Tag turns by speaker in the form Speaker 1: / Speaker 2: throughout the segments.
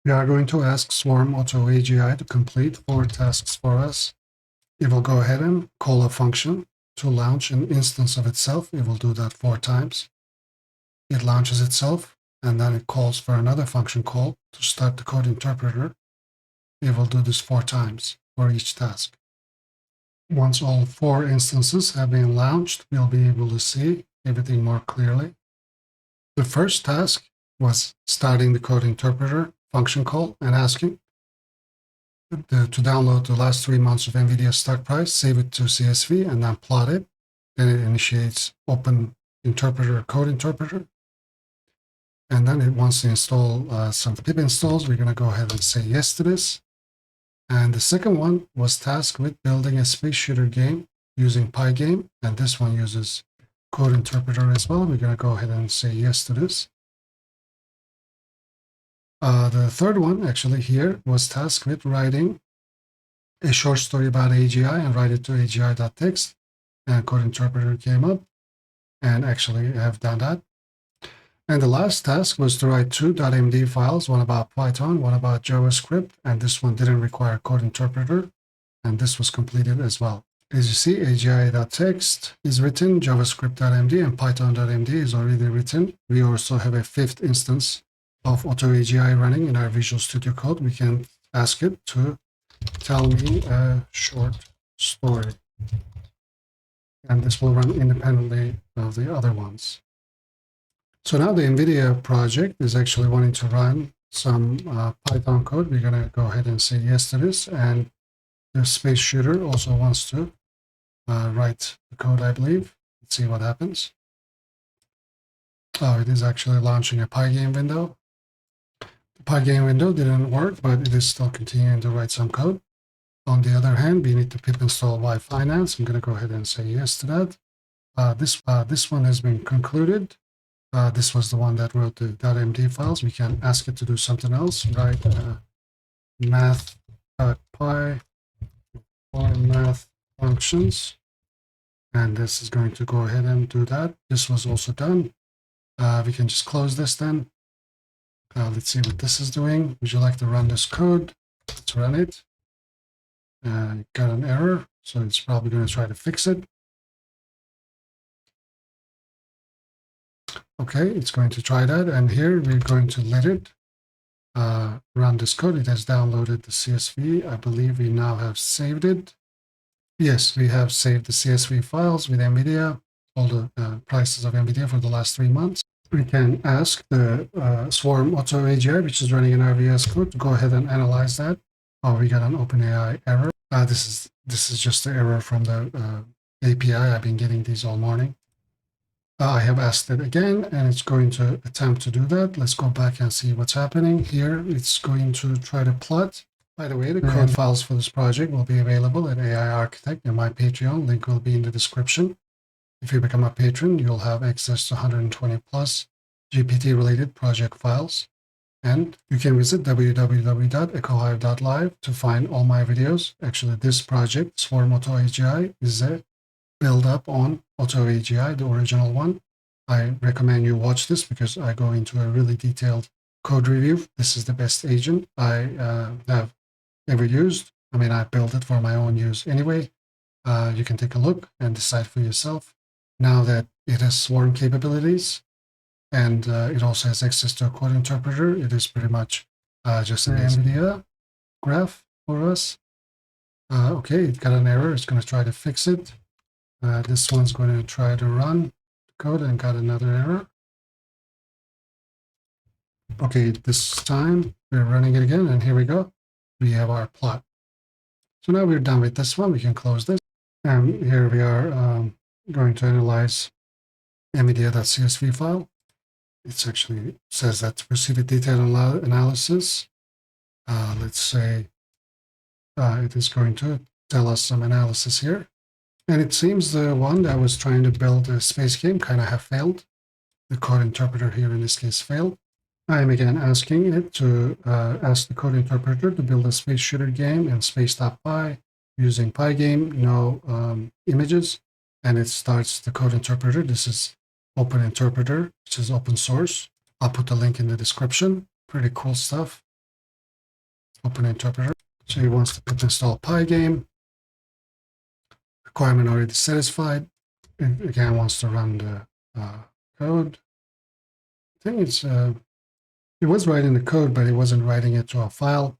Speaker 1: We are going to ask Swarm Auto AGI to complete 4 tasks for us. It will go ahead and call a function to launch an instance of itself. It will do that 4 times. It launches itself, and then it calls for another function call to start the code interpreter. It will do this 4 times for each task. Once all 4 instances have been launched, we'll be able to see everything more clearly. The first task was starting the code interpreter function call and asking to download the last 3 months of NVIDIA stock price, save it to CSV, and then plot it. Then it initiates open interpreter, code interpreter. And then it wants to install some pip installs. We're going to go ahead and say yes to this. And the second one was tasked with building a space shooter game using Pygame. And this one uses code interpreter as well. We're going to go ahead and say yes to this. The third one actually here was tasked with writing a short story about AGI and write it to agi.text, and code interpreter came up and actually have done that. And the last task was to write 2 .md files, one about Python, one about JavaScript, and this one didn't require code interpreter, and this was completed as well. As you see, agi.text is written, javascript.md and python.md is already written. We also have a 5th instance of Auto AGI running in our Visual Studio Code. We can ask it to tell me a short story. And this will run independently of the other ones. So now the NVIDIA project is actually wanting to run some Python code. We're going to go ahead and say yes to this. And the space shooter also wants to write the code, I believe. Let's see what happens. Oh, it is actually launching a Pygame window. The Pygame window didn't work, but it is still continuing to write some code. On the other hand, we need to pip install Y-Finance. I'm going to go ahead and say yes to that. This one has been concluded. This was the one that wrote the .md files. We can ask it to do something else, write math.py for math functions. And this is going to go ahead and do that. This was also done. We can just close this then. Let's see what this is doing. Would you like to run this code? Let's run it. Got an error, so it's probably going to try to fix it. Okay, it's going to try that, and here we're going to let it run this code. It has downloaded the CSV. I believe we now have saved it. Yes, we have saved the CSV files with NVIDIA, all the prices of NVIDIA for the last 3 months. We can ask the Swarm Auto AGI, which is running in our VS Code, to go ahead and analyze that. Oh, we got an OpenAI error. This is just the error from the API. I've been getting these all morning. I have asked it again, and it's going to attempt to do that. Let's go back and see what's happening. Here, it's going to try to plot. By the way, the code files for this project will be available at AI Architect in my Patreon. Link will be in the description. If you become a patron, you'll have access to 120 plus GPT-related project files. And you can visit www.echohive.live to find all my videos. Actually, this project, Swarm Auto AGI, is a build up on Auto AGI, the original one. I recommend you watch this because I go into a really detailed code review. This is the best agent I have ever used. I mean, I built it for my own use anyway. You can take a look and decide for yourself. Now that it has Swarm capabilities and it also has access to a code interpreter, it is pretty much just an NVIDIA graph for us. Okay, it got an error. It's going to try to fix it. This one's going to try to run the code and got another error. Okay, this time we're running it again, and here we go. We have our plot. So now we're done with this one. We can close this. And here we are going to analyze NVIDIA.csv file. It actually says that to proceed with detailed analysis. Let's say it is going to tell us some analysis here. And it seems the one that was trying to build a space game kind of have failed. The code interpreter here in this case failed. I am again asking it to ask the code interpreter to build a space shooter game in space.py using Pygame, no images. And it starts the code interpreter. This is Open Interpreter, which is open source. I'll put the link in the description. Pretty cool stuff. open interpreter. So he wants to pip install pygame. Requirement already satisfied. It again wants to run the code. I think it was writing the code, but it wasn't writing it to a file.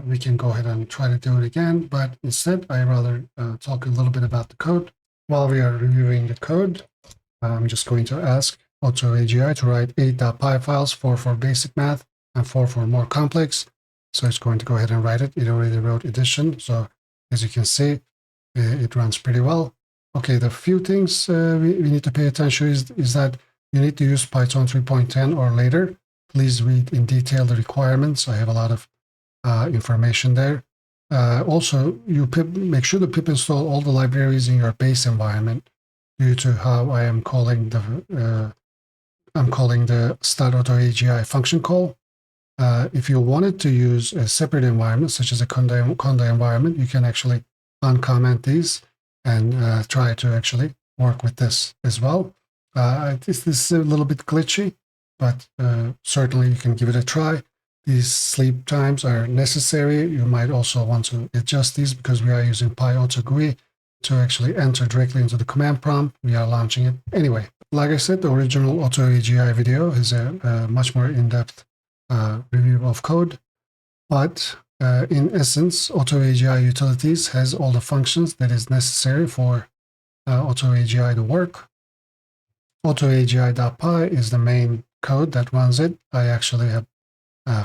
Speaker 1: We can go ahead and try to do it again, but instead I rather talk a little bit about the code. While we are reviewing the code, I'm just going to ask Auto AGI to write 8.py files, 4 for basic math and 4 for more complex. So it's going to go ahead and write it. It already wrote addition. So as you can see, it runs pretty well. Okay, the few things we need to pay attention is that you need to use Python 3.10 or later. Please read in detail the requirements. I have a lot of information there. Also, make sure to pip install all the libraries in your base environment due to how I am calling the start auto AGI function call. If you wanted to use a separate environment, such as a conda environment, you can actually uncomment these and try to actually work with this as well. This is a little bit glitchy, but certainly you can give it a try. These sleep times are necessary. You might also want to adjust these because we are using PyAuto GUI to actually enter directly into the command prompt. We are launching it anyway. Like I said, the original Auto AGI video is a much more in-depth review of code, but in essence, Auto AGI Utilities has all the functions that is necessary for Auto AGI to work. AutoAGI.py is the main code that runs it. I actually have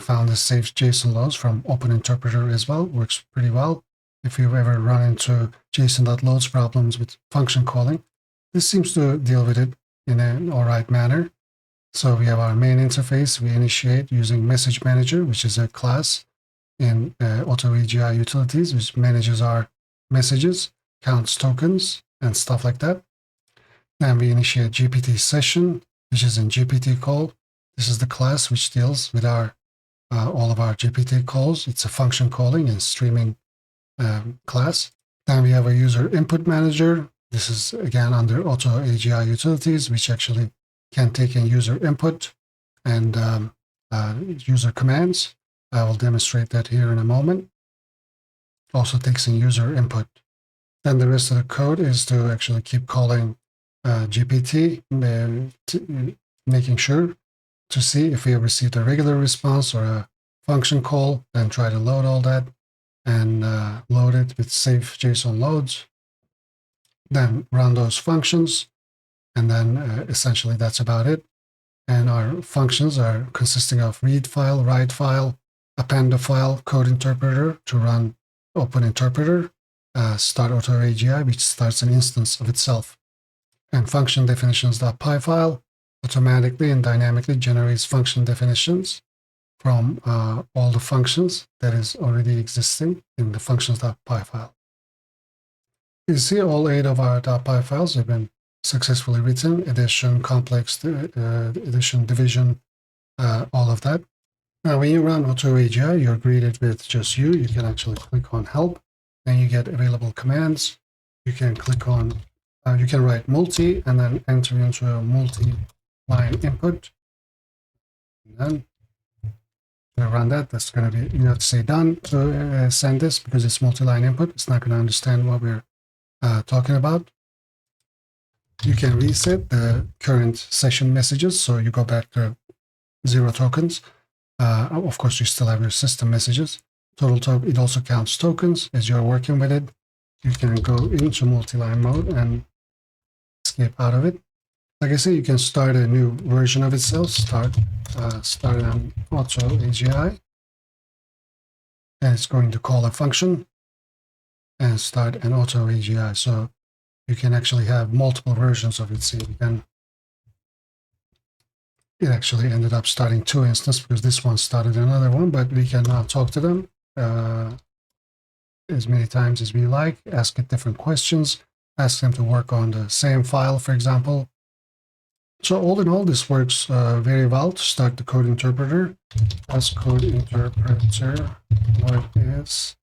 Speaker 1: found the safe JSON loads from Open Interpreter as well. Works pretty well. If you've ever run into JSON.loads problems with function calling, this seems to deal with it in an all right manner. So we have our main interface. We initiate using Message Manager, which is a class in Auto AGI Utilities, which manages our messages, counts tokens, and stuff like that. Then we initiate GPT session, which is in GPT call. This is the class which deals with our all of our GPT calls. It's a function calling and streaming class. Then we have a user input manager. This is again under Auto AGI Utilities, which actually can take in user input and user commands. I will demonstrate that here in a moment. Also takes in user input. Then the rest of the code is to actually keep calling GPT, making sure to see if we have received a regular response or a function call, then try to load all that and load it with safe JSON loads. Then run those functions, and then essentially that's about it. And our functions are consisting of read file, write file, append a file, code interpreter to run open interpreter, start auto AGI, which starts an instance of itself, and function definitions.py file automatically and dynamically generates function definitions from all the functions that is already existing in the functions.py file. You see all 8 of our .py files have been successfully written: addition, complex addition, division, all of that. Now, when you run Auto AGI, you're greeted with just you. You can actually click on help, and you get available commands. You can click on, you can write multi and then enter into a multi-line input. And then to run that, that's going to be, you have to say done to send this because it's multi-line input. It's not going to understand what we're talking about. You can reset the current session messages. So you go back to 0 tokens. Of course, you still have your system messages. Total token, it also counts tokens as you're working with it. You can go into multi-line mode and escape out of it. Like I said, you can start a new version of itself. Start an Auto AGI, and it's going to call a function and start an Auto AGI. So you can actually have multiple versions of it. See, it actually ended up starting 2 instances because this one started another one, but we can now talk to them as many times as we like, ask it different questions, ask them to work on the same file, for example. So all in all, this works very well. To start the code interpreter, ask code interpreter what is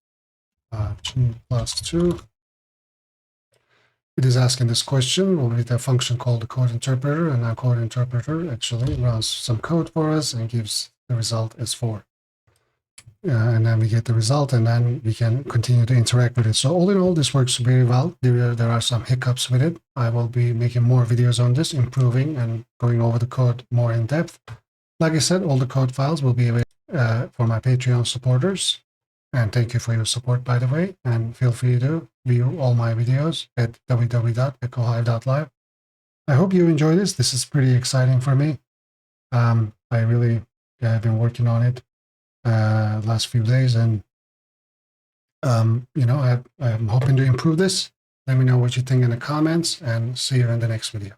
Speaker 1: 2 plus 2. It is asking this question with a function called the code interpreter, and our code interpreter actually runs some code for us and gives the result as 4. and then we get the result, and then we can continue to interact with it. So all in all, this works very well. There are some hiccups with it. I will be making more videos on this, improving and going over the code more in depth. Like I said, all the code files will be available for my Patreon supporters. And thank you for your support, by the way. And feel free to view all my videos at www.echohive.live. I hope you enjoy this. This is pretty exciting for me. I really have been working on it last few days, and I'm hoping to improve this. Let me know what you think in the comments, and see you in the next video.